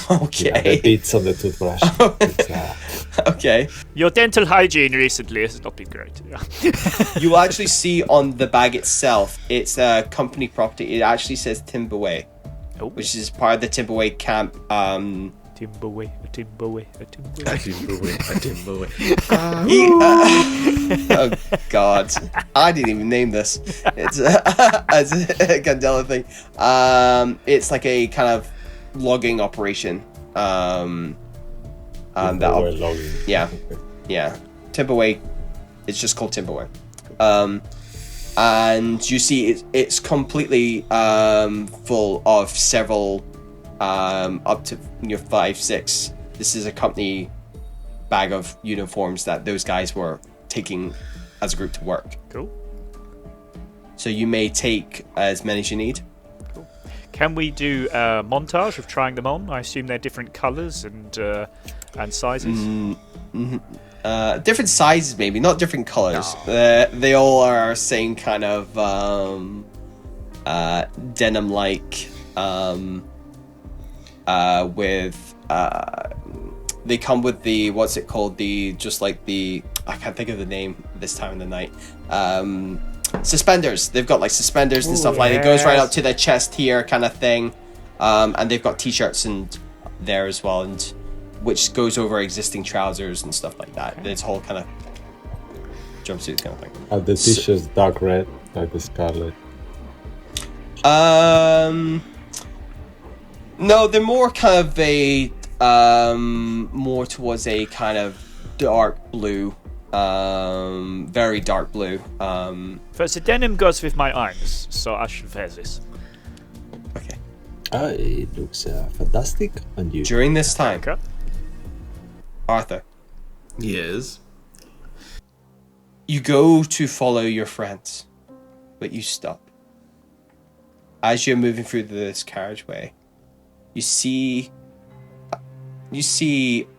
Okay. The bits on the toothbrush. Okay. Your dental hygiene recently has not been great. Yeah. You will actually see on the bag itself, it's a company property. It actually says Timberway, Oh. which is part of the Timberway camp. Timberway, a Timberway, a Timberway. A Timberway. Oh God, I didn't even name this. It's as a Candela thing. It's like a kind of logging operation. Logging. Yeah. Timberway. It's just called Timberway. And you see it's completely full of several up to 5, 6. This is a company bag of uniforms that those guys were taking as a group to work. Cool. So you may take as many as you need. Cool. Can we do a montage of trying them on? I assume they're different colours and sizes. Different sizes, maybe not different colors. No. They all are same kind of denim-like. With they come with the what's it called? I can't think of the name this time of the night. Suspenders. They've got like suspenders and stuff like that. It goes right up to their chest here, kind of thing. And they've got t-shirts and there as well, and which goes over existing trousers and stuff like that. Okay. It's whole kind of jumpsuit kind of thing. Are the t-shirts dark red, like the Scarlet? No, they're more kind of a more towards a kind of dark blue, very dark blue. First, the denim goes with my eyes, so I should wear this. Okay. It looks fantastic on you. During this time, Okay. Arthur, Yes. you go to follow your friends, but you stop. As you're moving through this carriageway, you see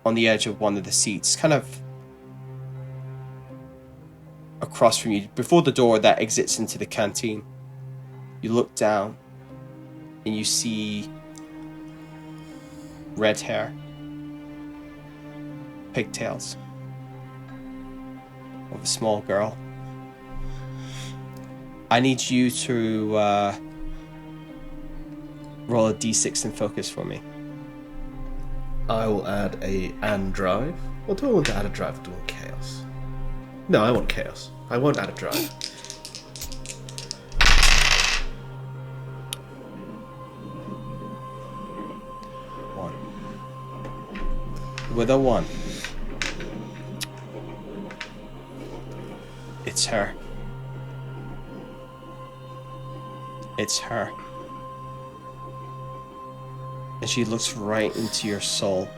on the edge of one of the seats, kind of across from you, before the door that exits into the canteen, you look down and you see red hair, pigtails of a small girl. I need you to roll a d6 and focus for me. I will add a and drive. Or do I want to add a drive? Do I want chaos? No, I want chaos. I won't add a drive. One. With a 1. It's her. It's her. And she looks right into your soul.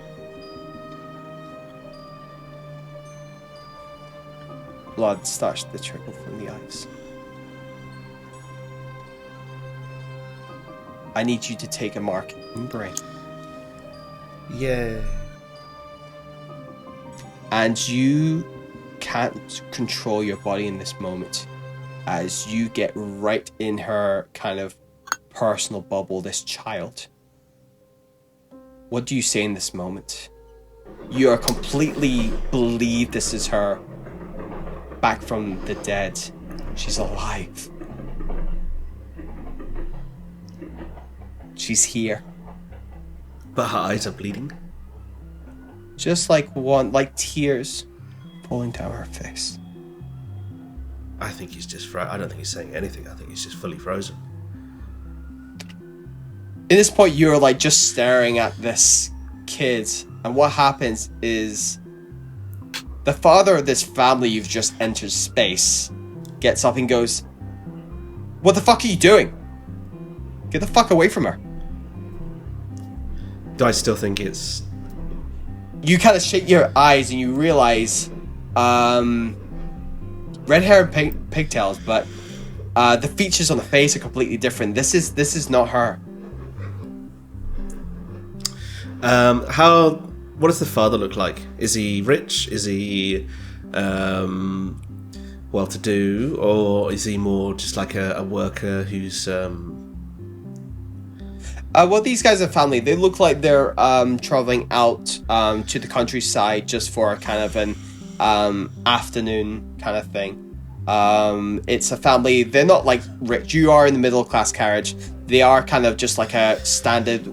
Blood starts to trickle from the eyes. I need you to take a mark in brain. Yeah. And you can't control your body in this moment as you get right in her kind of personal bubble, this child. What do you say in this moment? You are completely believe this is her back from the dead. She's alive. She's here. But her eyes are bleeding. Just like tears falling down her face. I think he's just I don't think he's saying anything. I think he's just fully frozen. At this point, you're like just staring at this kid, and what happens is the father of this family you've just entered space gets up and goes, "What the fuck are you doing? Get the fuck away from her." Do I still think it's... You kind of shake your eyes and you realize red hair and pigtails, but the features on the face are completely different. This is not her. What does the father look like? Is he rich? Is he well-to-do, or is he more just like a worker who's? Well, these guys are family. They look like they're traveling out to the countryside just for a kind of an afternoon kind of thing. It's a family. They're not like rich. You are in the middle class carriage. They are kind of just like a standard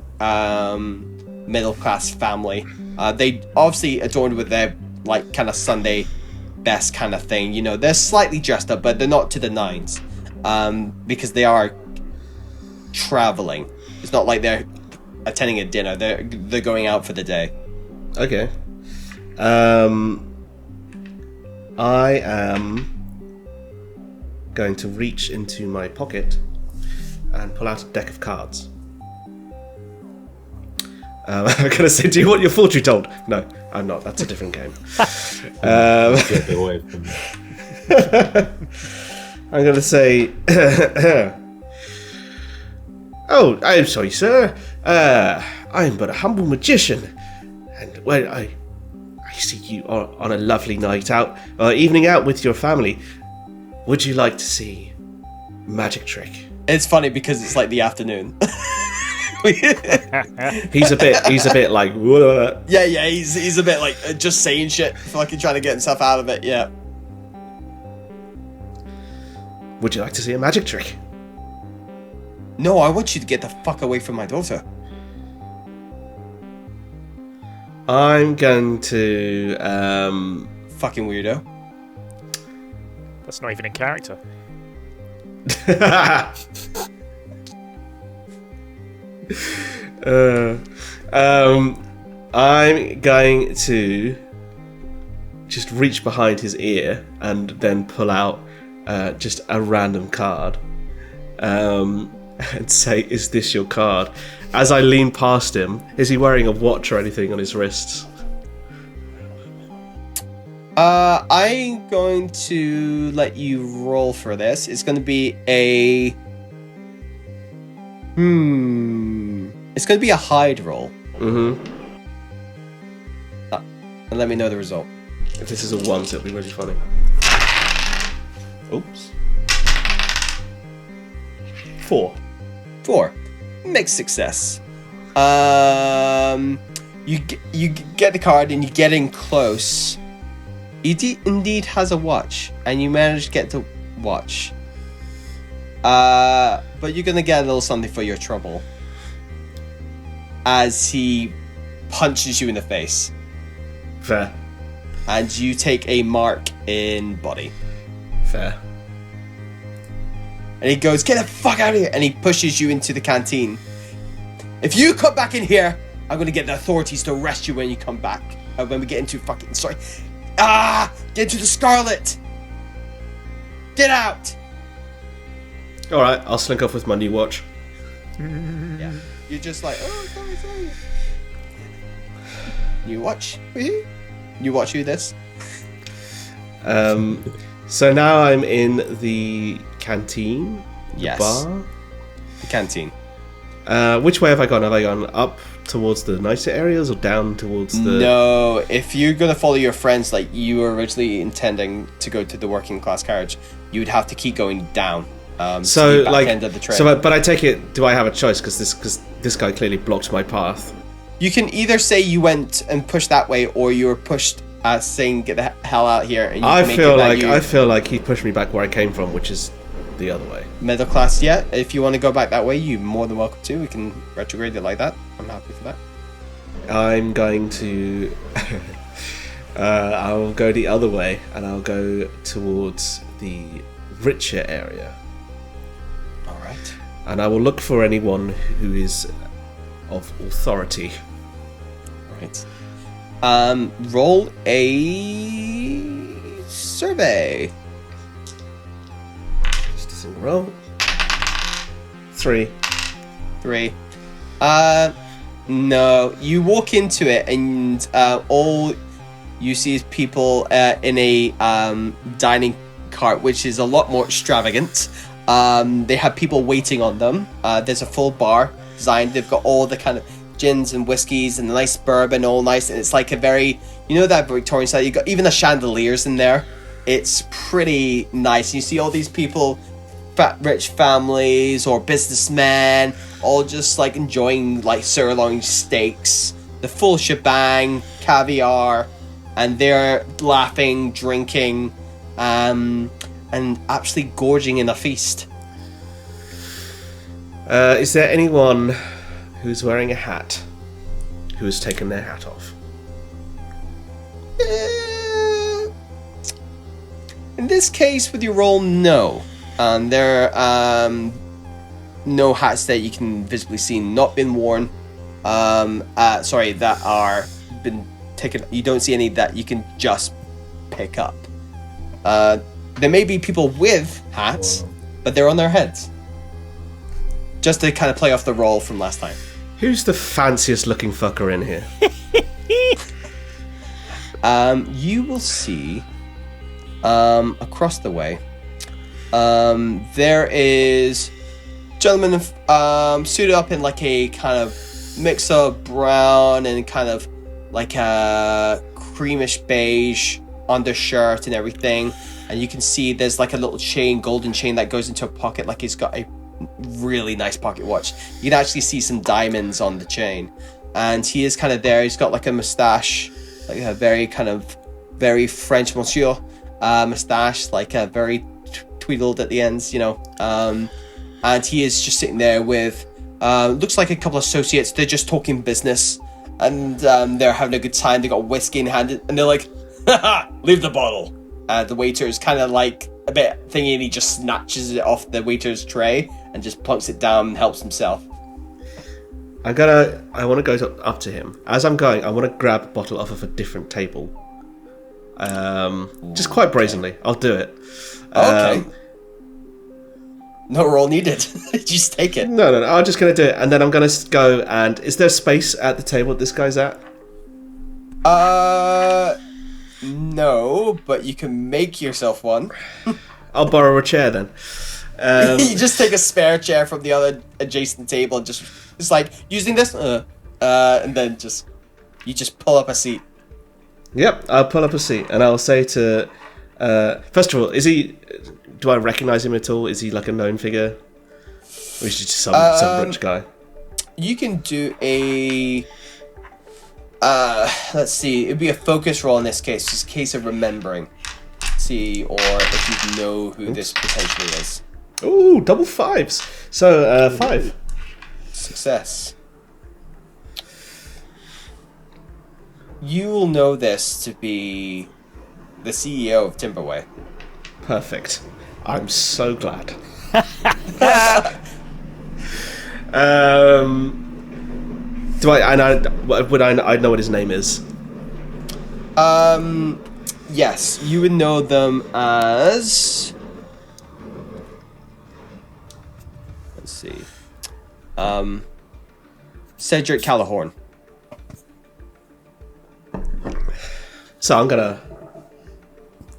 middle class family. They obviously adorned with their like kind of Sunday best kind of thing. You know, they're slightly dressed up, but they're not to the nines because they are traveling. It's not like they're attending a dinner. They're going out for the day. Okay. I am going to reach into my pocket and pull out a deck of cards. I'm going to say, do you want your fortune told? No, I'm not. That's a different game. Get away from me. I'm going to say... Oh, I'm sorry, sir. I am but a humble magician. And, well, I see you on a lovely night out, evening out with your family. Would you like to see a magic trick? It's funny because it's like the afternoon. He's a bit like... Whoa. Yeah, he's a bit like just saying shit, fucking trying to get himself out of it, yeah. Would you like to see a magic trick? No, I want you to get the fuck away from my daughter. I'm going to... Fucking weirdo. That's not even in character. I'm going to just reach behind his ear and then pull out just a random card and say, "Is this your card?" As I lean past him, is he wearing a watch or anything on his wrists? I'm going to let you roll for this. It's going to be a... It's going to be a hide roll. Mm-hmm. And let me know the result. If this is a 1, so it'll be really funny. Oops. 4. 4. Mixed success. You get the card and you get in close. He indeed has a watch, and you manage to get the watch. But you're gonna get a little something for your trouble. As he punches you in the face. Fair. And you take a mark in body. Fair. And he goes, "Get the fuck out of here!" And he pushes you into the canteen. "If you come back in here, I'm gonna get the authorities to arrest you when you come back. When we get into fucking... Sorry. Get into the Scarlet! Get out!" Alright, I'll slink off with my new watch. Yeah. You're just like, "Oh, sorry. New watch? Woohoo? New watch you this?" So now I'm in the canteen. Yes. Bar. The canteen. Which way have I gone? Have I gone up towards the nicer areas or down towards the... No, if you're going to follow your friends like you were originally intending to go to the working class carriage, you would have to keep going down. So, to the back like, end of the train. but I take it, do I have a choice? Because this guy clearly blocked my path. You can either say you went and pushed that way, or you were pushed saying "Get the hell out here." And you I make feel it that like you I feel like he pushed me back where I came from, which is the other way. middle class. Yeah, if you want to go back that way, you're more than welcome to. We can retrograde it like that. I'm happy for that. I'm going to... I'll go the other way, and I'll go towards the richer area. All right. And I will look for anyone who is of authority. Right. Roll a survey. Just a single roll. 3. 3. No, you walk into it and all you see is people in a dining cart, which is a lot more extravagant. They have people waiting on them. There's a full bar designed. They've got all the kind of gins and whiskies and the nice bourbon, all nice. And it's like a very, that Victorian style. You got even the chandeliers in there. It's pretty nice. You see all these people, rich families or businessmen, all just like enjoying like sirloin steaks, the full shebang, caviar, and they're laughing, drinking, and actually gorging in a feast. Is there anyone who's wearing a hat who has taken their hat off? In this case, with your roll, no. There are no hats that you can visibly see not been worn. That are been taken. You don't see any that you can just pick up. There may be people with hats, but they're on their heads. Just to kind of play off the roll from last time. Who's the fanciest looking fucker in here? You will see across the way. There is a gentleman suited up in like a kind of mix of brown and kind of like a creamish beige undershirt and everything. And you can see there's like a little chain, golden chain that goes into a pocket, like he's got a really nice pocket watch. You can actually see some diamonds on the chain. And he is kind of there. He's got like a mustache, like a very kind of very French monsieur mustache, like a very tweedled at the ends, and he is just sitting there with looks like a couple of associates. They're just talking business, and they're having a good time. They got whiskey in hand, and they're like, haha, leave the bottle. The waiter is kind of like a bit thingy, and he just snatches it off the waiter's tray and just plunks it down and helps himself. I want to go up to him. As I'm going, I want to grab a bottle off of a different table. Just quite brazenly. I'll do it. Okay. No roll needed. Just take it. No. I'm just going to do it. And then I'm going to go and... Is there space at the table that this guy's at? No, but you can make yourself one. I'll borrow a chair then. You just take a spare chair from the other adjacent table and it's like, using this? And then you just pull up a seat. Yep, I'll pull up a seat and I'll say to... first of all, do I recognise him at all? Is he like a known figure? Or is he just some rich guy? You can do a... let's see, it'd be a focus roll in this case, just a case of remembering. See, or if you know who this potentially is. Ooh, double fives. So, 5. Success. You will know this to be the CEO of Timberway. Perfect. I'm so glad. Do I know what his name is? Yes, you would know them as... Let's see. Cedric Callahorn. So I'm gonna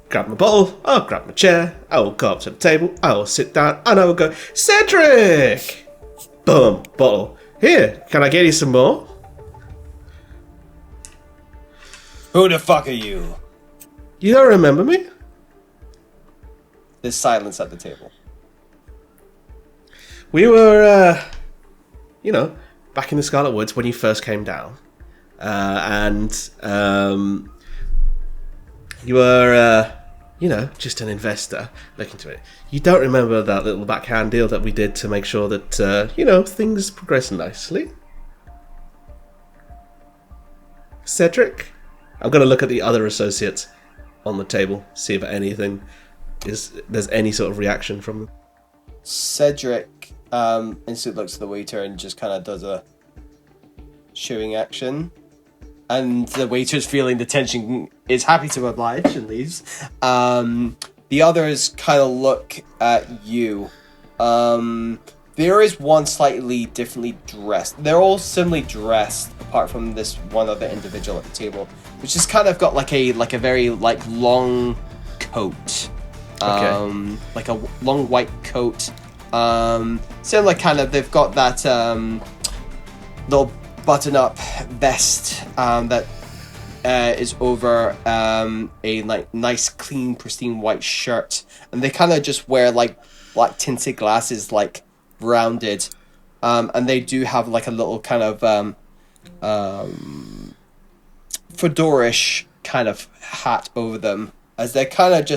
grab my bottle, I'll grab my chair, I will go up to the table, I will sit down, and I will go, Cedric! Boom, bottle. Here, can I get you some more? Who the fuck are you? You don't remember me? There's silence at the table. We were, back in the Scarlet Woods when you first came down. You were, just an investor looking to it. You don't remember that little backhand deal that we did to make sure that, things progress nicely? Cedric? I'm going to look at the other associates on the table, see if there's any sort of reaction from them. Cedric instantly looks at the waiter and just kind of does a shooing action. And the waiter's feeling the tension, is happy to oblige and leaves. The others kind of look at you. There is one slightly differently dressed. They're all similarly dressed, apart from this one other individual at the table, which has kind of got like a very like long coat, like a long white coat. Similar kind of. They've got that little button-up vest that is over a like nice, clean, pristine white shirt, and they kind of just wear like black tinted glasses, like rounded, and they do have like a little kind of fedorish kind of hat over them, as they're kind of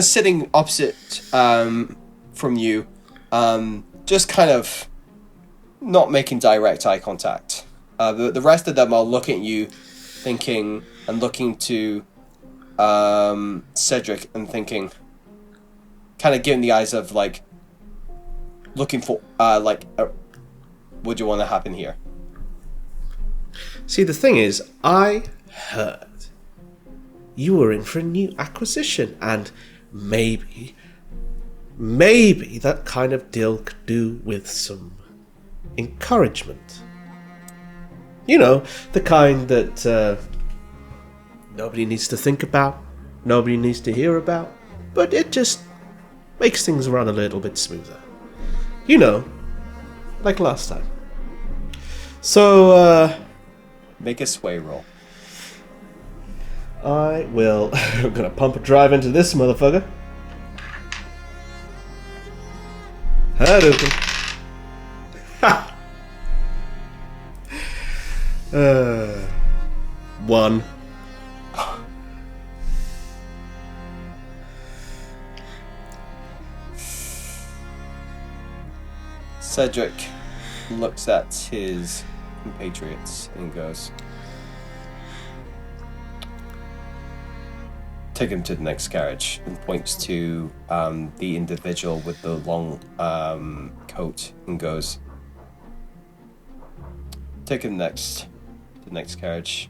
sitting opposite from you, just kind of not making direct eye contact. The rest of them are looking at you, thinking, and looking to Cedric and thinking, kind of giving the eyes of like looking for what do you want to happen here? See, the thing is, I heard you were in for a new acquisition, and maybe that kind of deal could do with some encouragement. You know, the kind that nobody needs to think about, nobody needs to hear about, but it just makes things run a little bit smoother. You know, like last time. So, make a sway roll. I will. I'm gonna pump a drive into this motherfucker. Hadouken. Ha! 1. Cedric looks at his compatriots and goes, "Take him to the next carriage," and points to the individual with the long coat and goes, "Take him to the next carriage.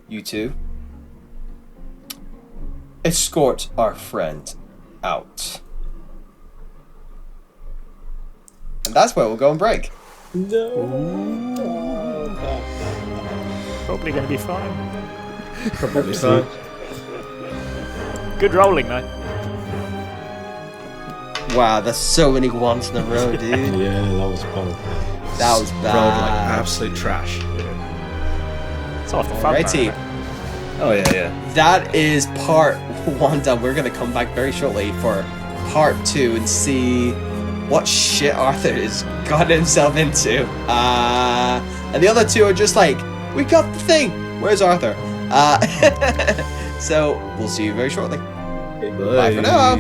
You two, escort our friend out." And that's where we'll go on break. Probably going to be fine. Probably so. Good rolling, though. Wow, that's so many ones in a row, dude. Yeah, that was powerful. That was Rolled bad. like absolute trash. It's half the fun. Alrighty. Oh yeah. That is part 1 done. We're going to come back very shortly for part 2 and see what shit Arthur has gotten himself into. And the other 2 are just like, we got the thing. Where's Arthur? So we'll see you very shortly. Bye for now.